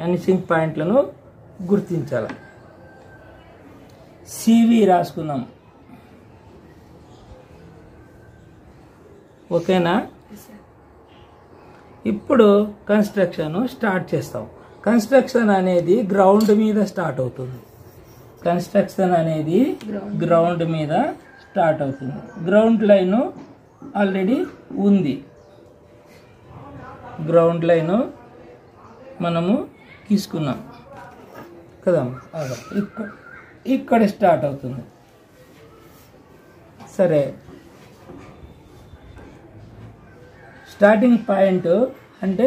Vanishing పాయింట్లను గుర్తించాలి. CV రాసుకుందాం. ఓకేనా? ఇప్పుడు కన్స్ట్రక్షన్ స్టార్ట్ చేస్తాం. కన్స్ట్రక్షన్ అనేది గ్రౌండ్ మీద స్టార్ట్ అవుతుంది. కన్స్ట్రక్షన్ అనేది గ్రౌండ్ మీద స్టార్ట్ అవుతుంది. గ్రౌండ్ లైన్ ఆల్రెడీ ఉంది. గ్రౌండ్ లైన్ మనము తీసుకున్నాం కదా, ఇక్కడ స్టార్ట్ అవుతుంది. సరే, స్టార్టింగ్ పాయింట్ అంటే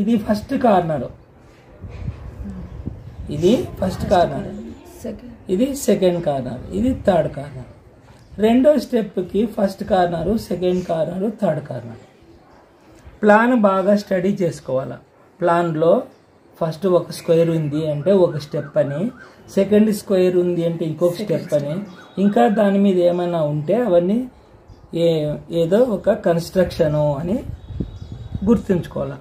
ఇది ఫస్ట్ కార్నర్, ఇది ఫస్ట్ కార్నర్, ఇది సెకండ్ కార్నర్, ఇది థర్డ్ కార్నర్. రెండో స్టెప్కి first corner, second corner, third corner. Plan బాగా స్టడీ చేసుకోవాలి. ప్లాన్లో ఫస్ట్ ఒక స్క్వేర్ ఉంది అంటే ఒక స్టెప్ అని, సెకండ్ స్క్వేర్ ఉంది అంటే ఇంకొక స్టెప్ అని, ఇంకా దాని మీద ఏమైనా ఉంటే అవన్నీ ఏదో ఒక కన్స్ట్రక్షను అని గుర్తుంచుకోవాలి.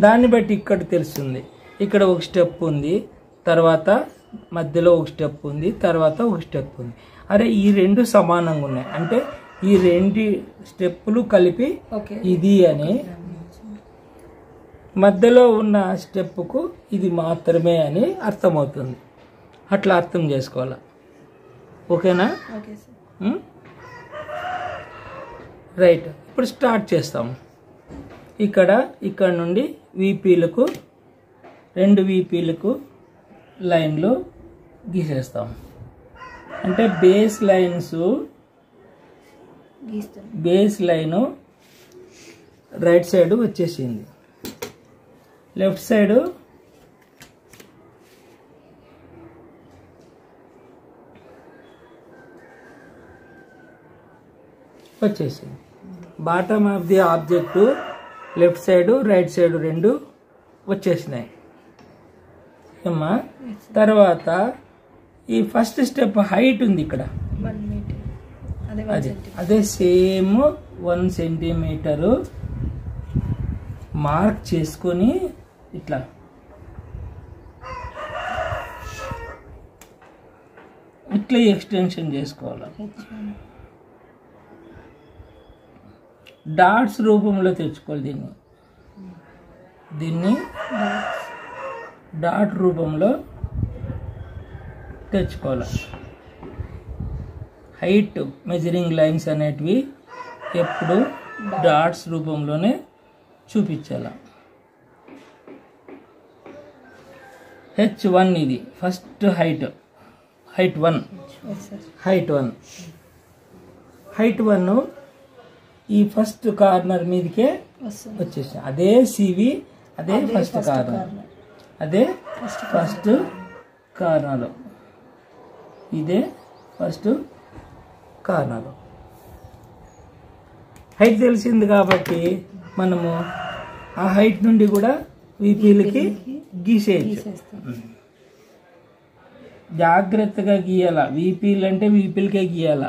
దాన్ని బట్టి ఇక్కడ తెలుస్తుంది. ఇక్కడ ఒక స్టెప్ ఉంది, తర్వాత మధ్యలో ఒక స్టెప్ ఉంది, తర్వాత ఒక స్టెప్ ఉంది. అరే ఈ రెండు సమానంగా ఉన్నాయి అంటే ఈ రెండు స్టెప్పులు కలిపి ఇది అని, మధ్యలో ఉన్న స్టెప్పుకు ఇది మాత్రమే అని అర్థమవుతుంది. అట్లా అర్థం చేసుకోవాలి. ఓకేనా? రైట్. ఇప్పుడు స్టార్ట్ చేస్తాము. ఇక్కడ నుండి వీపీలకు, రెండు వీపీలకు లైన్లు గీసేస్తాం. అంటే బేస్ లైను రైట్ సైడ్ వచ్చేసింది. లెఫ్ట్ సైడ్ వచ్చేసింది. Bottom of the object left side right side రెండు వచ్చేసినాయి అమ్మా. తర్వాత ఈ ఫస్ట్ స్టెప్ హైట్ ఉంది ఇక్కడ, అదే సేమ్ 1 సెంటీమీటరు మార్క్ చేసుకొని ఇట్లా ఎక్స్టెన్షన్ చేసుకోవాలి. డాట్స్ రూపంలో తెచ్చుకోవాలి. దీన్ని డాట్ రూపంలో తెచ్చుకోవాలి. హైట్ మెజరింగ్ లైన్స్ అనేటివి ఎప్పుడు డాట్స్ రూపంలోనే చూపించాలి. H1 ఇది ఫస్ట్ హైట్ 1 ఈ ఫస్ట్ కార్నర్ మీదకే వచ్చేసి అదే సివి, అదే ఫస్ట్ కార్నర్, అదే ఫస్ట్ కార్నర్, ఇదే ఫస్ట్ కార్నర్. హైట్ తెలిసింది కాబట్టి మనము ఆ హైట్ నుండి కూడా వీపీలకి గీసేయచ్చు. జాగ్రత్తగా గీయాల. వీపీలు అంటే వీపీలకే గీయాల,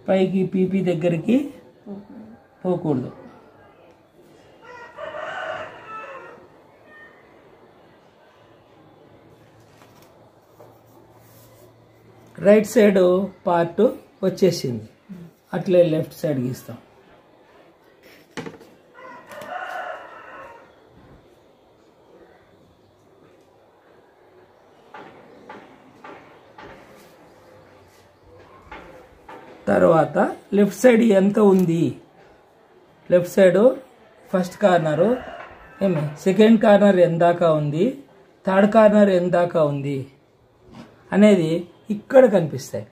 పైకి పీపీ దగ్గరికి పోకూడదు. రైట్ సైడ్ పార్ట్ వచ్చేసింది. అట్లే లెఫ్ట్ సైడ్ గీస్తాం. తర్వాత లెఫ్ట్ సైడ్ ఎంత ఉంది, left side first corner second corner ఎందాకా ఉంది, థర్డ్ కార్నర్ ఎందాకా ఉంది అనేది ఇక్కడ కనిపిస్తాయి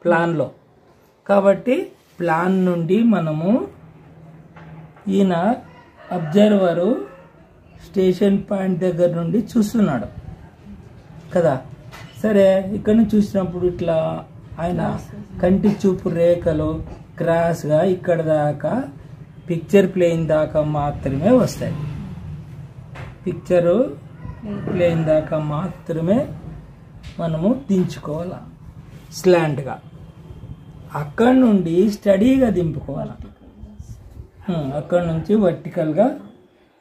ప్లాన్లో. కాబట్టి ప్లాన్ నుండి మనము ఈయన అబ్జర్వరు స్టేషన్ పాయింట్ దగ్గర నుండి చూస్తున్నాడు కదా. సరే, ఇక్కడ నుంచి చూసినప్పుడు ఇట్లా ఆయన కంటి చూపు రేఖలు క్రాస్గా ఇక్కడ దాకా పిక్చర్ ప్లేన్ దాకా మాత్రమే వస్తాయి. పిక్చరు ప్లేన్ దాకా మాత్రమే మనము దించుకోవాలి స్లాంట్గా. అక్కడ నుండి స్టడీగా దింపుకోవాలి. అక్కడ నుంచి వర్టికల్గా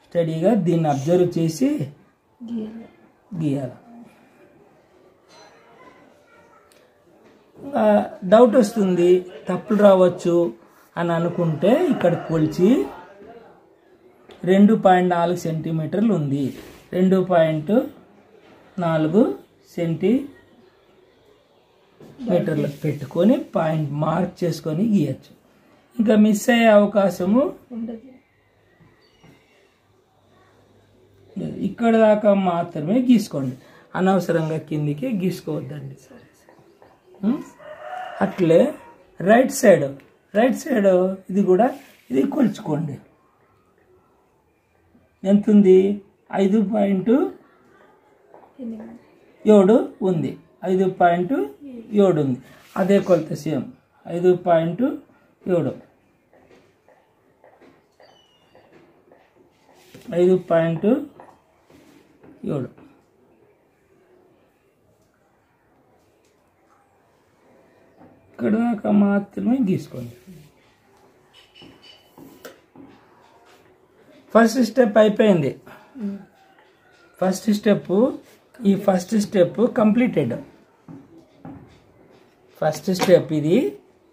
స్టడీగా దీన్ని అబ్జర్వ్ చేసి గీయాలి. డౌట్ వస్తుంది, తప్పులు రావచ్చు అని అనుకుంటే ఇక్కడ కొలిచి 2.4 సెంటీమీటర్లు ఉంది, 2.4 సెంటీమీటర్లు పెట్టుకొని పాయింట్ మార్క్ చేసుకొని గీయచ్చు. ఇంకా మిస్ అయ్యే అవకాశము ఇక్కడ దాకా మాత్రమే గీసుకోండి, అనవసరంగా కిందికి గీసుకోవద్దండి. అట్లే రైట్ సైడ్ ఇది కూడా ఇది కొలుచుకోండి. ఎంత ఉంది? 5.7 ఉంది, 5.7 ఉంది. అదే కొలత సేమ్ 5.7. ఇక్కడ దాకా మాత్రమే గీసుకోండి. ఫస్ట్ స్టెప్ అయిపోయింది. ఈ first step completed. First step ఇది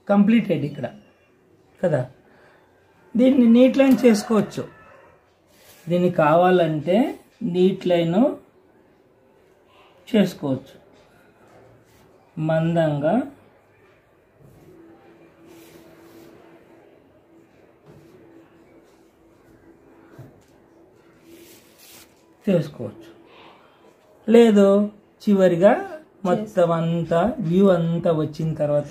కంప్లీటెడ్ ఇక్కడ కదా. దీన్ని నీట్ లైన్ చేసుకోవచ్చు. దీన్ని కావాలంటే నీట్ లైన్ చేసుకోవచ్చు. మందంగా చేసుకోవచ్చు, లేదు చివరిగా మొత్తం అంతా వ్యూ అంతా వచ్చిన తర్వాత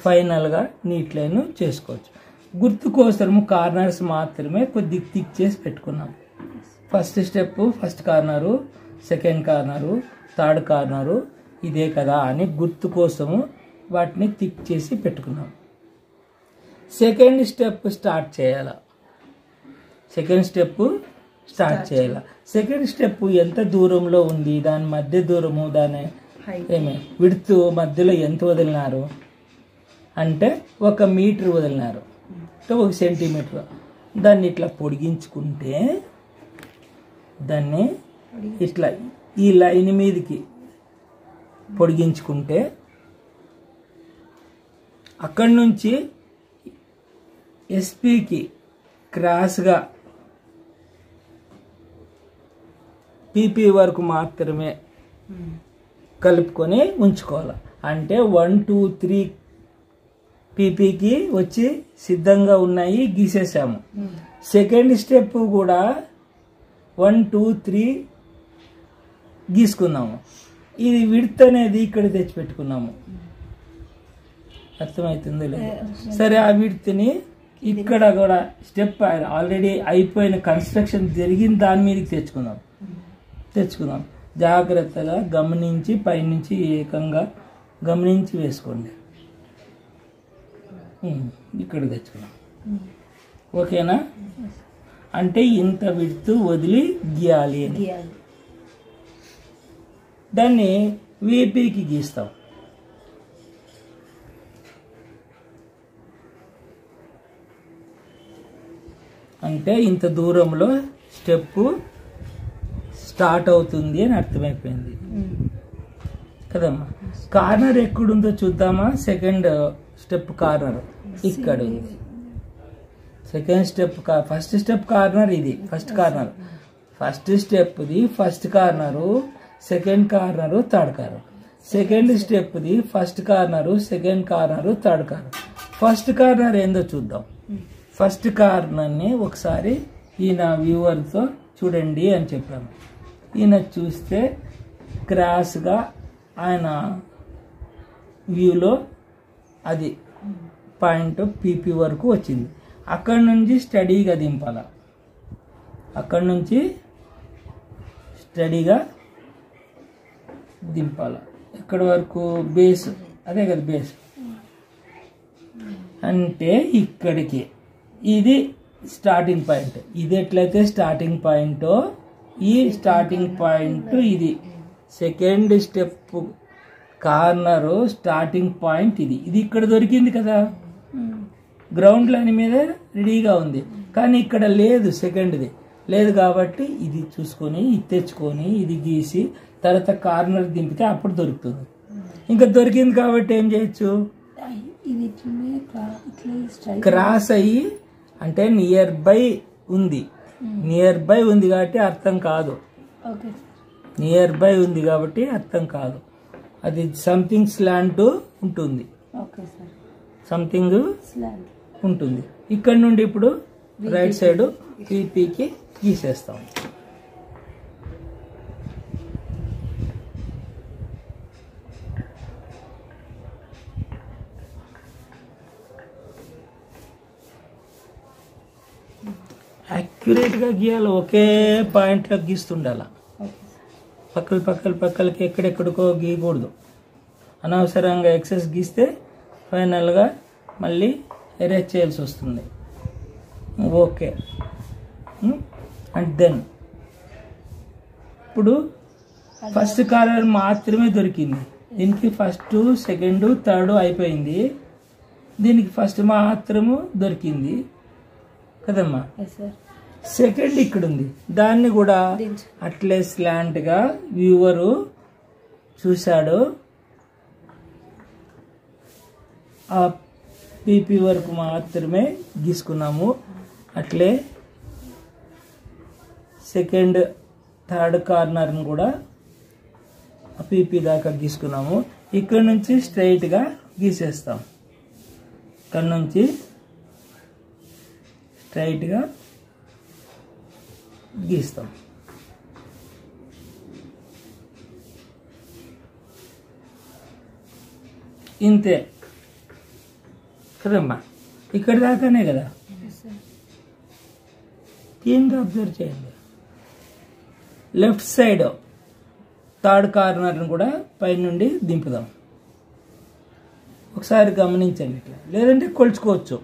ఫైనల్గా నీట్ లైన్ చేసుకోవచ్చు. గుర్తు కోసము కార్నర్స్ మాత్రమే కొద్ది థిక్ చేసి పెట్టుకున్నాం. First step first corner, second corner, third corner ఇదే కదా అని గుర్తు కోసము వాటిని థిక్ చేసి పెట్టుకున్నాం. సెకండ్ స్టెప్ స్టార్ట్ చేయాల. సెకండ్ స్టెప్ ఎంత దూరంలో ఉంది, దాని మధ్య దూరము, దాని విడ్త్ మధ్యలో ఎంత వదిలినారు అంటే 1 మీటర్ వదిలినారు, 1 సెంటీమీటర్. దాన్ని ఇట్లా పొడిగించుకుంటే దాన్ని ఇట్లా ఈ లైన్ మీదకి పొడిగించుకుంటే అక్కడి నుంచి ఎస్పీకి క్రాస్గా పీపీ వరకు మాత్రమే కలుపుకొని ఉంచుకోవాలి. అంటే 1, 2, 3 పీపీకి వచ్చి సిద్ధంగా ఉన్నాయి, గీసేసాము. సెకండ్ స్టెప్ కూడా 1, 2, 3 గీసుకున్నాము. ఇది విడ్త్ అనేది ఇక్కడ తెచ్చిపెట్టుకున్నాము. అర్థమవుతుంది లేదు? సరే, ఆ విడ్త్ని ఇక్కడ కూడా స్టెప్ ఆల్రెడీ అయిపోయిన కన్స్ట్రక్షన్ జరిగిన దాని మీదకి తెచ్చుకుందాం. జాగ్రత్తగా గమనించి పైనుంచి ఏకంగా గమనించి వేసుకోండి. ఇక్కడ తెచ్చుకున్నాం. ఓకేనా? అంటే ఇంత విడ్త్ వదిలి గీయాలి అని. దాన్ని వీపీకి గీస్తాం. అంటే ఇంత దూరంలో స్టెప్ స్టార్ట్ అవుతుంది అని అర్థమైపోయింది కదమ్మా. కార్నర్ ఎక్కడుందో చూద్దామా? సెకండ్ స్టెప్ కార్నర్ ఇక్కడ ఉంది. ఫస్ట్ స్టెప్ కార్నర్ ఇది. ఫస్ట్ స్టెప్ది first corner, second corner, third corner. Second స్టెప్ది first corner, second corner, third corner. First corner ఏందో చూద్దాం. ఫస్ట్ కార్నర్ని ఒకసారి ఈయన వ్యూవర్తో చూడండి అని చెప్పాము. ఈయన చూస్తే క్రాస్గా ఆయన వ్యూలో అది పాయింట్ పీపీ వరకు వచ్చింది. అక్కడి నుంచి స్టడీగా దింపాల. ఎక్కడి వరకు? బేస్. అదే కదా బేస్ అంటే ఇక్కడికి. ఇది స్టార్టింగ్ పాయింట్. ఇది ఎట్లయితే స్టార్టింగ్ పాయింటో ఈ స్టార్టింగ్ పాయింట్ ఇది. Second step corner starting point ఇది. ఇది ఇక్కడ దొరికింది కదా, గ్రౌండ్ లైన్ మీద రెడీగా ఉంది. కానీ ఇక్కడ లేదు సెకండ్ది. లేదు కాబట్టి ఇది చూసుకొని ఇది తెచ్చుకొని ఇది గీసి తర్వాత కార్నర్ దింపితే అప్పుడు దొరుకుతుంది. ఇంకా దొరికింది కాబట్టి ఏం చేయొచ్చు, క్రాస్ అయ్యి అంటే నియర్ బై ఉంది, నియర్ బై ఉంది కాబట్టి అర్థం కాదు, నియర్ బై ఉంది కాబట్టి అర్థం కాదు. అది సంథింగ్ స్లాంట్ ఉంటుంది, సంథింగ్ ఉంటుంది. ఇక్కడ నుండి ఇప్పుడు రైట్ సైడ్ పీపీకి గీసేస్తాం. యాక్యురేట్గా గీయాలి, ఒకే పాయింట్లో గీస్తుండాల. పక్కలకి ఎక్కడెక్కడికో గీయకూడదు. అనవసరంగా ఎక్సెస్ గీస్తే ఫైనల్గా మళ్ళీ ఎరేజ్ చేయాల్సి వస్తుంది. ఓకే. అండ్ దెన్ ఇప్పుడు ఫస్ట్ కార్నర్ మాత్రమే దొరికింది. దీనికి ఫస్ట్, సెకండ్, థర్డ్ అయిపోయింది. దీనికి ఫస్ట్ మాత్రము దొరికింది కదమ్మా. సెకండ్ ఇక్కడ ఉంది, దాన్ని కూడా అట్లే స్లాంట్ గా వ్యూవరు చూశాడు. ఆ పీపీ వరకు మాత్రమే గీసుకున్నాము. అట్లే సెకండ్, థర్డ్ కార్నర్ని కూడా పీపీ దాకా గీసుకున్నాము. ఇక్కడ నుంచి స్ట్రైట్ గా గీసేస్తాం. ఇక్కడ నుంచి స్ట్రైట్ గా గీస్తాం. ఇంతే కదమ్మా, ఇక్కడ దాకానే కదా. క్లీన్గా అబ్జర్వ్ చేయండి. లెఫ్ట్ సైడ్ థర్డ్ కార్నర్ని కూడా పైనుండి దింపుదాం. ఒకసారి గమనించండి. ఇట్లా లేదంటే కొలుచుకోవచ్చు,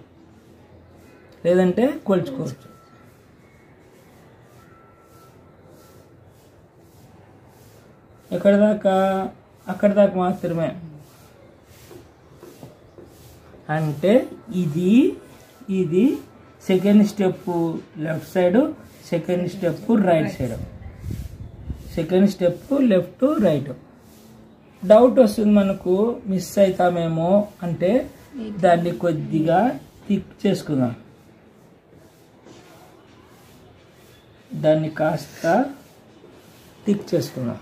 ఎక్కడ దాకా, అక్కడ దాకా మాత్రమే. అంటే ఇది second step left side, second step right side, second step left right. Doubt వస్తుంది మనకు, మిస్ అవుతామేమో అంటే దాన్ని కొద్దిగా థిక్ చేసుకుందాం. దాన్ని కాస్త థిక్ చేసుకుందాం.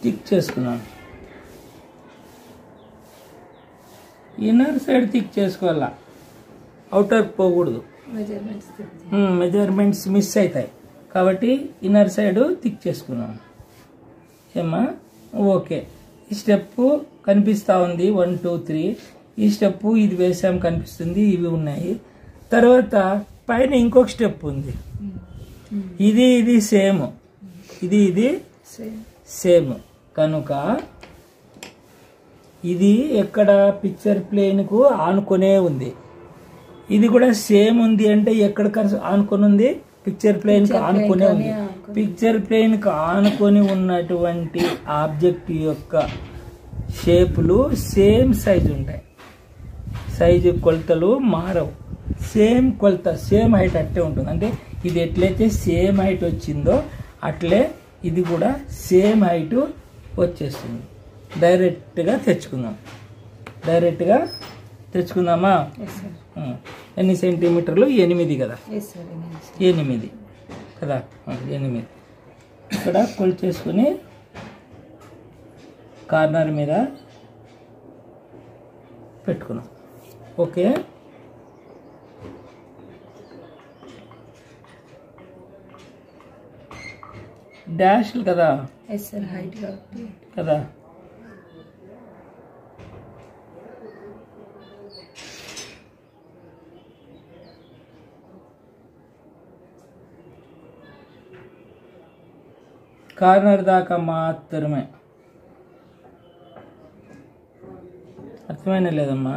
థిక్ చేసుకున్నాను. ఇన్నర్ సైడ్ థిక్ చేసుకోవాలా, అవుటర్ పోకూడదు. మెజర్మెంట్స్ మిస్ అవుతాయి కాబట్టి ఇన్నర్ సైడ్ థిక్ చేసుకున్నాను. ఏమా ఓకే. ఈ స్టెప్ కనిపిస్తూ ఉంది 1 2 3. ఈ స్టెప్ ఇది వేసాం కనిపిస్తుంది, ఇవి ఉన్నాయి. తర్వాత పైన ఇంకొక స్టెప్ ఉంది. ఇది సేమ్, ఇది సేమ్ కనుక ఇది ఎక్కడ పిక్చర్ ప్లేన్ కు ఆనుకునే ఉంది. ఇది కూడా సేమ్ ఉంది అంటే ఎక్కడ ఆనుకొని ఉంది, పిక్చర్ ప్లేన్ కు ఆనుకునే ఉంది. పిక్చర్ ప్లేన్ కు ఆనుకొని ఉన్నటువంటి ఆబ్జెక్ట్ యొక్క షేపులు సేమ్ సైజు ఉంటాయి. సైజు కొలతలు మారవు, సేమ్ కొలత, సేమ్ హైట్ అట్టే ఉంటుంది. అంటే ఇది ఎట్లయితే సేమ్ హైట్ వచ్చిందో అట్లే ఇది కూడా సేమ్ హైట్ వచ్చేస్తుంది. డైరెక్ట్గా తెచ్చుకుందామా. ఎన్ని సెంటీమీటర్లు? 8 కదా. 8 కదా, 8. ఇక్కడ కొలిచేసుకుని కార్నర్ మీద పెట్టుకున్నాం. ఓకే. డాష్లు కదా కదా. కార్నర్ దాకా మాత్రమే. అర్థమైన లేదమ్మా.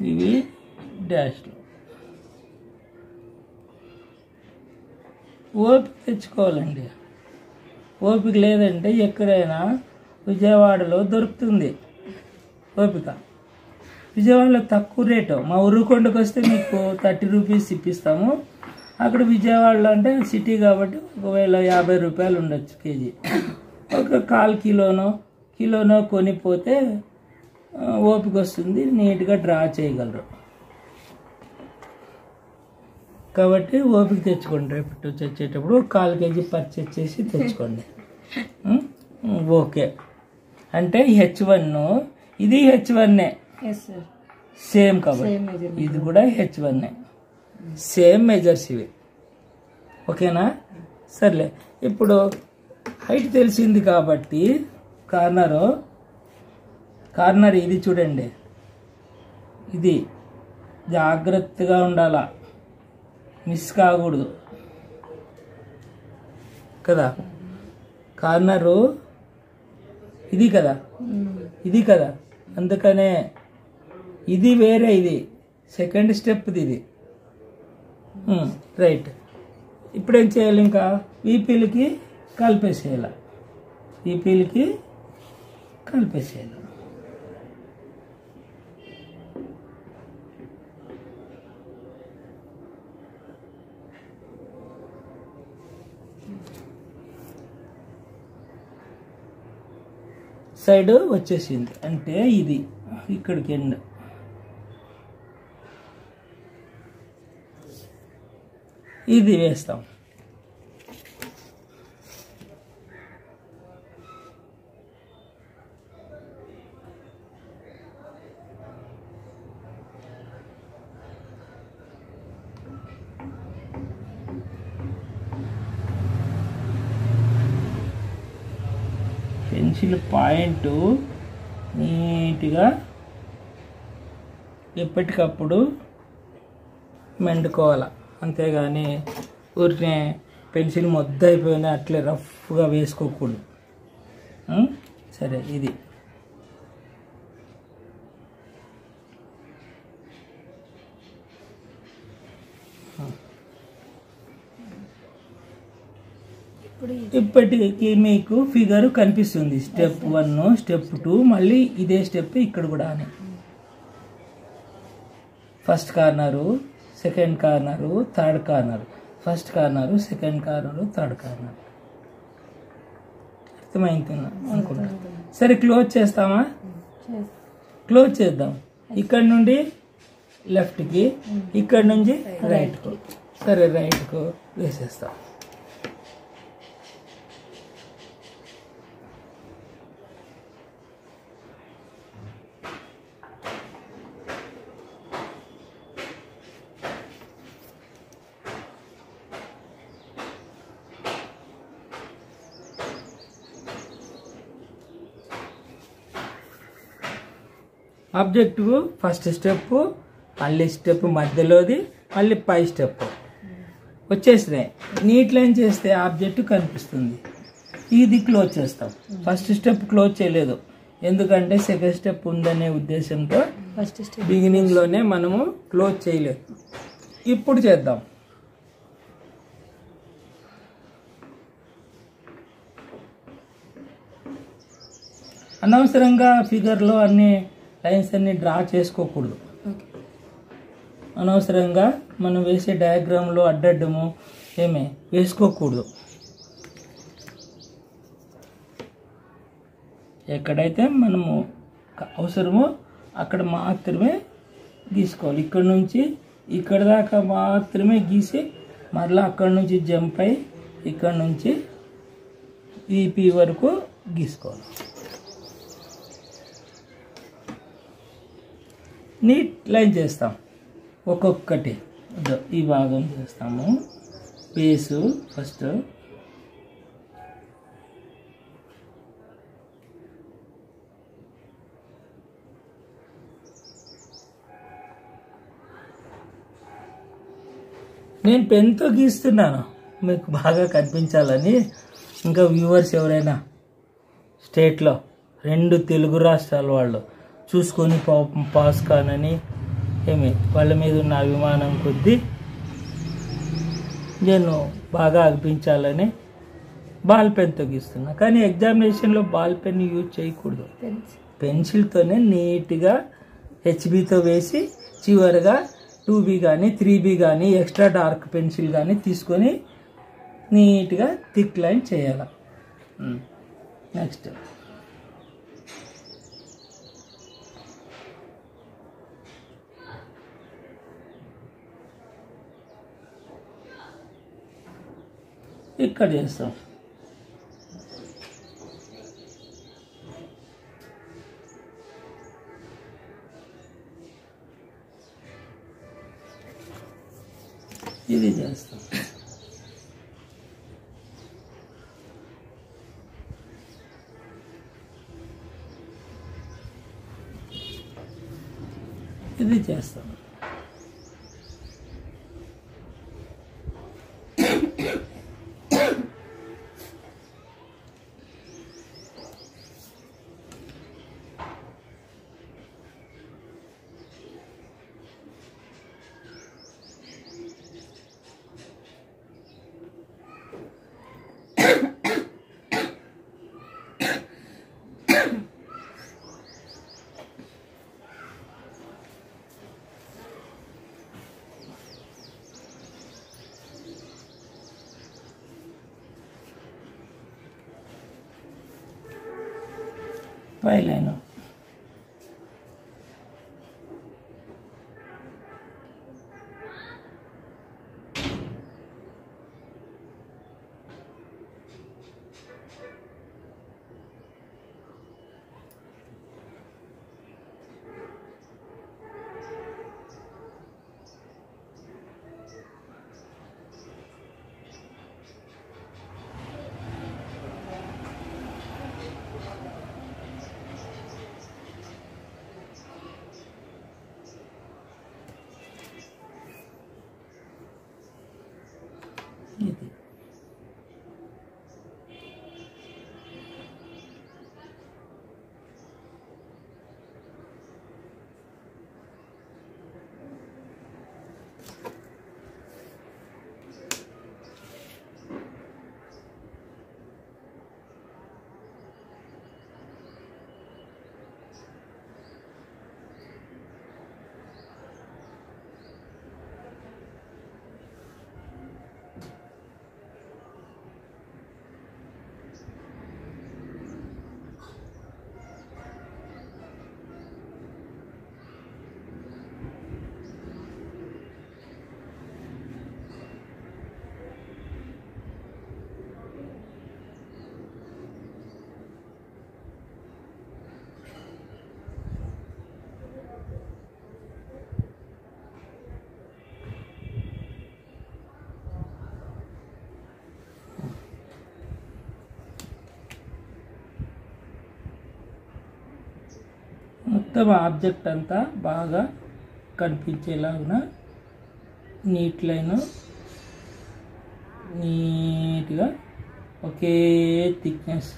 ఇవి డాష్లు. ఓపిక తెచ్చుకోవాలండి. ఓపిక లేదంటే ఎక్కడైనా విజయవాడలో దొరుకుతుంది ఓపిక. విజయవాడలో తక్కువ రేటు. మా ఉర్రుకొండకు వస్తే మీకు 30 రూపీస్ ఇప్పిస్తాము. అక్కడ విజయవాడలో అంటే సిటీ కాబట్టి ఒకవేళ 50 రూపాయలు ఉండొచ్చు కేజీ. ఒక 1/4 కిలోనో కొనిపోతే ఓపిక వస్తుంది, నీట్గా డ్రా చేయగలరు. కాబట్టి ఓపిక తెచ్చుకోండి. రేపు వచ్చేటప్పుడు 1/4 కేజీ పర్చేజ్ చేసి తెచ్చుకోండి. ఓకే అంటే H1 ఇది H1 సేమ్ కాబట్టి ఇది కూడా H1 సేమ్ మెజర్స్ ఇవి. ఓకేనా? సర్లే, ఇప్పుడు హైట్ తెలిసింది కాబట్టి కార్నర్ ఇది చూడండి, ఇది జాగ్రత్తగా ఉండాలా, మిస్ కాకూడదు కదా. కార్నరు ఇది కదా, అందుకనే ఇది వేరే, ఇది సెకండ్ స్టెప్ది ఇది. రైట్. ఇప్పుడు ఏం చేయాలి? ఇంకా వీపీలకి కలిపేసేయాలి. సైడ్ వచ్చేసింది అంటే ఇది ఇక్కడికి ఎండ్. ఇది వేస్తాం. పెన్సిల్ పాయింట్ నీట్గా ఎప్పటికప్పుడు మెండుకోవాలి, అంతేగాని ఊరినే పెన్సిల్ మొద్ద అయిపోయినా అట్లే రఫ్గా వేసుకోకూడదు. సరే, ఇది ఇప్పటికి మీకు ఫిగర్ కనిపిస్తుంది. స్టెప్ 1, స్టెప్ 2, మళ్ళీ ఇదే స్టెప్ ఇక్కడ కూడా అని. First corner, second corner, third corner, first corner, second corner, third corner. అర్థమైంది అనుకుంటా. సరే, క్లోజ్ చేస్తామా? క్లోజ్ చేద్దాం. ఇక్కడ నుండి లెఫ్ట్కి, ఇక్కడ నుంచి రైట్కు. సరే, రైట్కు వేసేస్తాం. ఆబ్జెక్టివ్ ఫస్ట్ స్టెప్, మళ్ళీ స్టెప్ మధ్యలోది, మళ్ళీ పై స్టెప్ వచ్చేసినాయి. నీట్ లైన్ చేస్తే ఆబ్జెక్ట్ కనిపిస్తుంది. ఇది క్లోజ్ చేస్తాం. ఫస్ట్ స్టెప్ క్లోజ్ చేయలేదు, ఎందుకంటే సెకండ్ స్టెప్ ఉందనే ఉద్దేశంతో బిగినింగ్లోనే మనము క్లోజ్ చేయలేదు. ఇప్పుడు చేద్దాం. అనవసరంగా ఫిగర్లో అన్ని లైన్స్ అన్ని డ్రా చేసుకోకూడదు. అనవసరంగా మనం వేసే డయాగ్రామ్లో అడ్డము ఏమే వేసుకోకూడదు. ఎక్కడైతే మనము అవసరమో అక్కడ మాత్రమే గీసుకోవాలి. ఇక్కడ నుంచి ఇక్కడ దాకా మాత్రమే గీసి మరలా అక్కడ నుంచి జంప్ అయి ఇక్కడ నుంచి ఈపీ వరకు గీసుకోవాలి. నీట్ లైన్ చేస్తాం. ఒక్కొక్కటి ఈ భాగం చేస్తాము. బేసు ఫస్ట్, నేను పెన్తో గీస్తున్నాను మీకు బాగా కనిపించాలని. ఇంకా వ్యూవర్స్ ఎవరైనా స్టేట్లో 2 తెలుగు రాష్ట్రాల వాళ్ళు చూసుకొని పాస్ కానని వాళ్ళ మీద ఉన్న అభిమానం కొద్దీ నేను బాగా అనిపించాలని బాల్ పెన్తో గీస్తున్నా. కానీ ఎగ్జామినేషన్లో బాల్ పెన్ యూజ్ చేయకూడదు, పెన్సిల్తోనే నీట్గా హెచ్బితో వేసి చివరిగా 2B కానీ 3B కానీ ఎక్స్ట్రా డార్క్ పెన్సిల్ కానీ తీసుకొని నీట్గా థిక్ లైన్ చేయాలి. నెక్స్ట్ ఇక్కడ చేస్తాం. ఇది చేస్తాం. ఇది చేస్తాం. పై లైన్ ఇది. మొత్తం ఆబ్జెక్ట్ అంతా బాగా కనిపించేలాగా నీట్ లైన్ నీట్గా ఒకే థిక్నెస్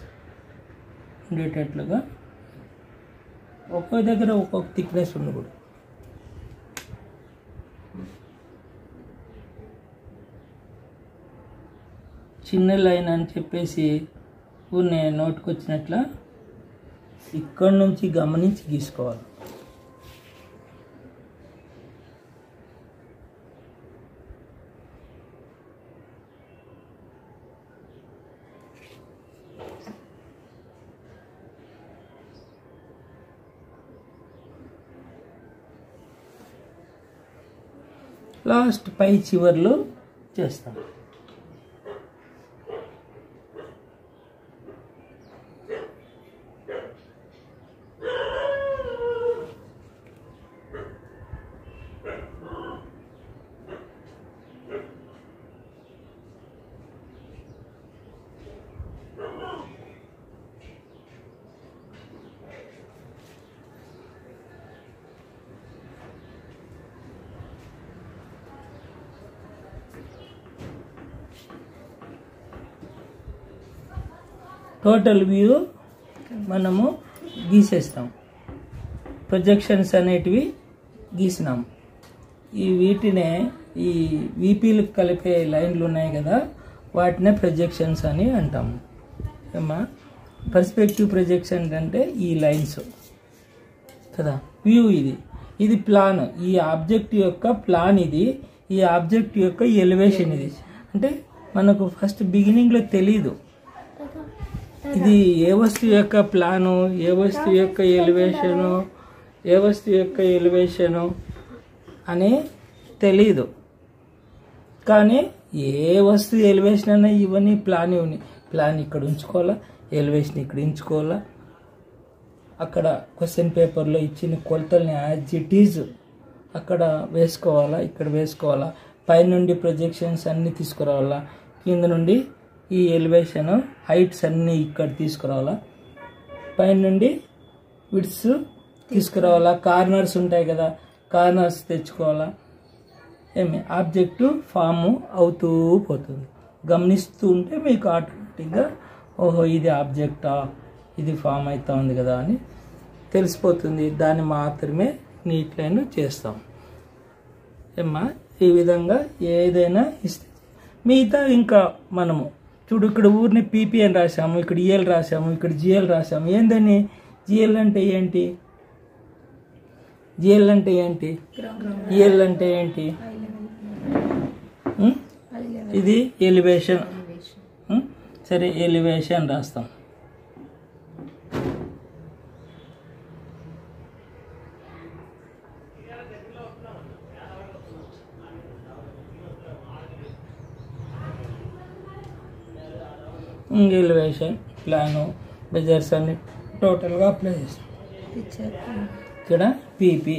ఉండేటట్లుగా ఒక్కో దగ్గర ఒక్కొక్క థిక్నెస్ ఉండకూడదు. చిన్న లైన్ అని చెప్పేసి నేను నోటుకు వచ్చినట్ల ఇక్కడ నుంచి గమనించి గీసుకోవాలి. లాస్ట్ పై చివర్లు చేస్తాం. టోటల్ వ్యూ మనము గీసేస్తాం. ప్రొజెక్షన్స్ అనేటివి గీసినాం. ఈ వీటినే ఈ వీపీలు కలిపే లైన్లు ఉన్నాయి కదా, వాటినే ప్రొజెక్షన్స్ అని అంటాము. ఏమా పర్స్పెక్టివ్ ప్రొజెక్షన్ అంటే ఈ లైన్స్ కదా. వ్యూ ఇది ప్లాన్. ఈ ఆబ్జెక్ట్ యొక్క ప్లాన్ ఇది, ఈ ఆబ్జెక్ట్ యొక్క ఎలివేషన్ ఇది. అంటే మనకు ఫస్ట్ బిగినింగ్లో తెలీదు ఇది ఏ వస్తువు యొక్క ప్లాను, ఏ వస్తువు యొక్క ఎలివేషను అని తెలీదు. కానీ ఏ వస్తువు ఎలివేషన్ అన్నా ఇవన్నీ ప్లాన్ ఇక్కడ ఉంచుకోవాలా, ఎలివేషన్ ఇక్కడ ఉంచుకోవాలా, అక్కడ క్వశ్చన్ పేపర్లో ఇచ్చిన కొలతల్ని యాజ్ ఇట్ ఈజ్ అక్కడ వేసుకోవాలా, ఇక్కడ వేసుకోవాలా, పైనుండి ప్రొజెక్షన్స్ అన్నీ తీసుకురావాలా, కింద నుండి ఈ ఎలివేషన్ హైట్స్ అన్నీ ఇక్కడ తీసుకురావాలా, పైనుండి విడ్స్ తీసుకురావాలా, కార్నర్స్ ఉంటాయి కదా, కార్నర్స్ తెచ్చుకోవాలా. ఆబ్జెక్టు ఫాము అవుతూ పోతుంది. గమనిస్తూ ఉంటే మీకు ఆటోమేటిక్గా ఓహో ఇది ఆబ్జెక్టా, ఇది ఫామ్ అవుతా ఉంది కదా అని తెలిసిపోతుంది. దాన్ని మాత్రమే నీట్ లైన్ చేస్తాం. ఈ విధంగా ఏదైనా ఇస్తే మిగతా ఇంకా మనము చూడు, ఇక్కడ ఊరిని పీపీ అని రాసాము, ఇక్కడ ఈఎల్ రాసాము, ఇక్కడ జిఎల్ రాసాము. ఏందని జిఎల్ అంటే ఏంటి, ఈఎల్ అంటే ఏంటి? ఇది ఎలివేషన్. సరే, ఎలివేషన్ రాస్తాం. ఎలివేషన్ ప్లాను మెజర్స్ అన్ని టోటల్గా అప్లై చేస్తాం. ఇక్కడ పీపీ,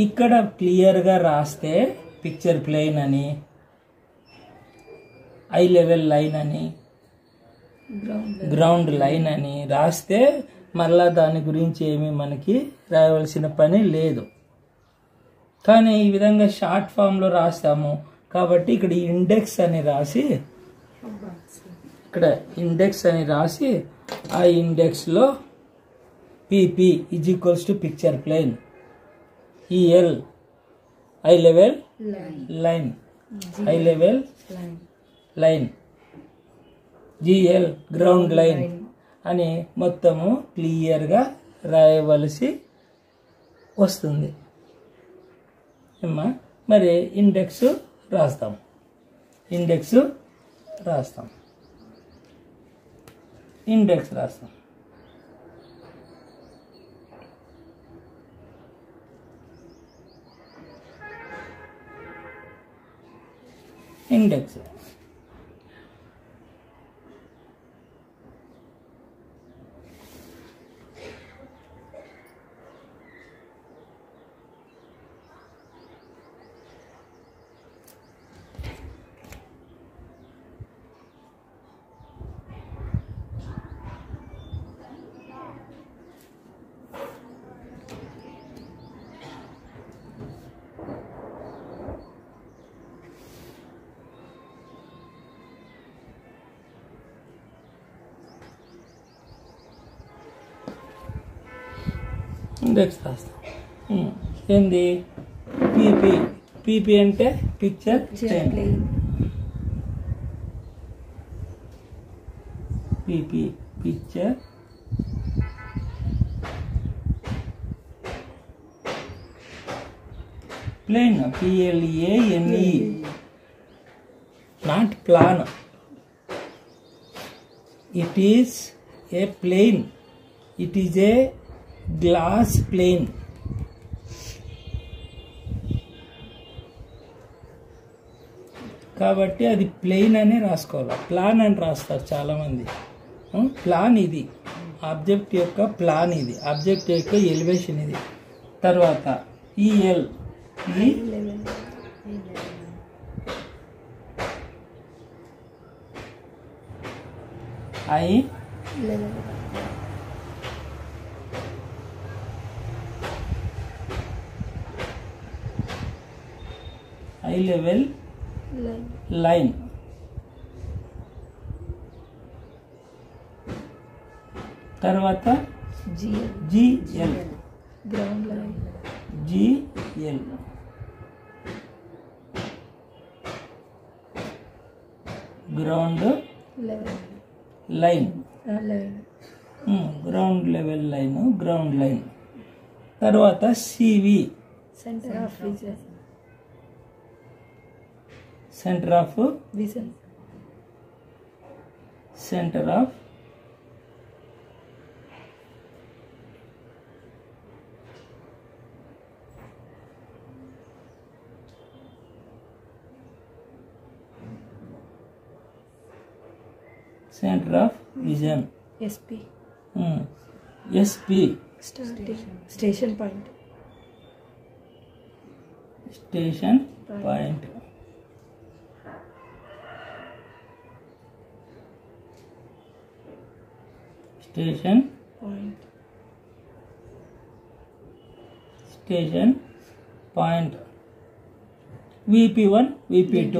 ఇక్కడ క్లియర్గా రాస్తే పిక్చర్ ప్లేన్ అని, ఐ లెవెల్ లైన్ అని, గ్రౌండ్ లైన్ అని రాస్తే మళ్ళా దాని గురించి ఏమీ మనకి రాయవలసిన పని లేదు. కానీ ఈ విధంగా షార్ట్ ఫామ్లో రాస్తాము కాబట్టి ఇక్కడ ఇండెక్స్ అని రాసి, ఆ ఇండెక్స్లో PP is equals to picture plane, EL eye level line, GL ground line అని మొత్తము క్లియర్గా రాయవలసి వస్తుంది. మరి ఇండెక్స్ రాస్తాం. ఇండెక్స్ రాస్తాం. ఇండెక్స్ రాస్తాం. ఏంది పీపీ? పీపీ అంటే picture plane. PP picture plane, PLANE, not plan. It is a plane. It is a glass plane. కాబట్టి అది ప్లేన్ అని రాసుకోవాలి. ప్లాన్ అని రాస్తారు చాలామంది. ప్లాన్ ఇది, ఆబ్జెక్ట్ యొక్క ప్లాన్ ఇది, ఆబ్జెక్ట్ యొక్క ఎలివేషన్ ఇది. తర్వాత ఈఎల్ ఐ లెవెల్ లైన్. తర్వాత GL ground line. GL ground line, ground level line, ground line. తర్వాత CV centre of vision, centre of vision, centre of centre of vision, SP, SP station point, station point. Station point, station point. VP1, VP2,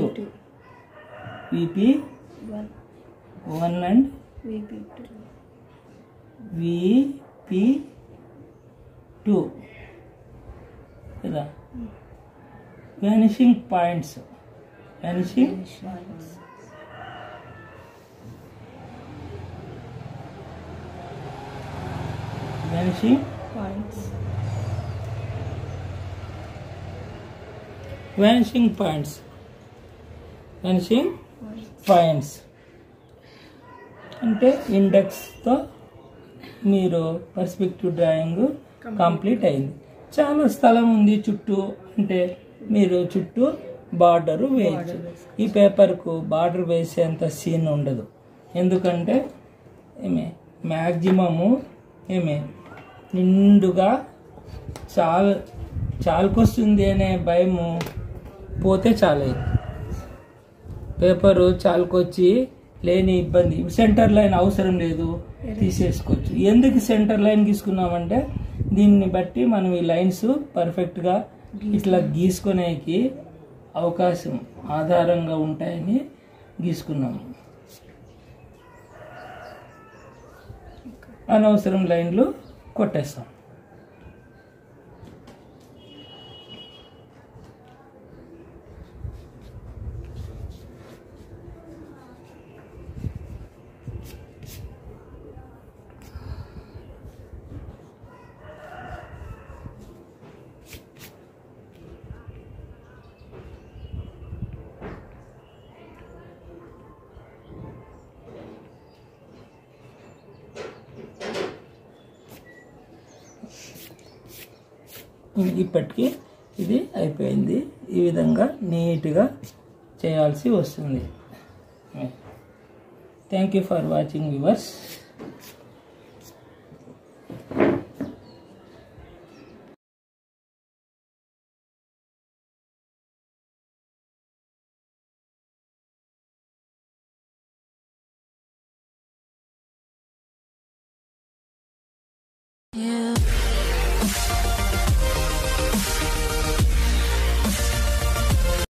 VP1 and VP2 కదా. Vanishing points, vanishing vanishing points, vanishing points, vanishing points అంటే ఇండెక్స్తో మీరు perspective drawing complete అయింది. చాలా స్థలం ఉంది చుట్టూ అంటే మీరు చుట్టూ బార్డరు వేయచ్చు. ఈ పేపర్కు బార్డర్ వేసేంత సీన్ ఉండదు, ఎందుకంటే మ్యాక్సిమము నిండుగా చాలుకొస్తుంది అనే భయము పోతే చాలే. పేపరు చాలుకొచ్చి లేని ఇబ్బంది, సెంటర్ లైన్ అవసరం లేదు, తీసేసుకోవచ్చు. ఎందుకు సెంటర్ లైన్ గీసుకున్నామంటే దీన్ని బట్టి మనం ఈ లైన్స్ పర్ఫెక్ట్గా ఇట్లా గీసుకునేకి అవకాశం ఆధారంగా ఉంటాయని గీసుకున్నాము. అనవసరం లైన్లు కొట్టేస్తాం. ఇప్పటికీ ఇది అయిపోయింది. ఈ విధంగా నీట్గా చేయాల్సి వస్తుంది. Thank you for watching viewers. You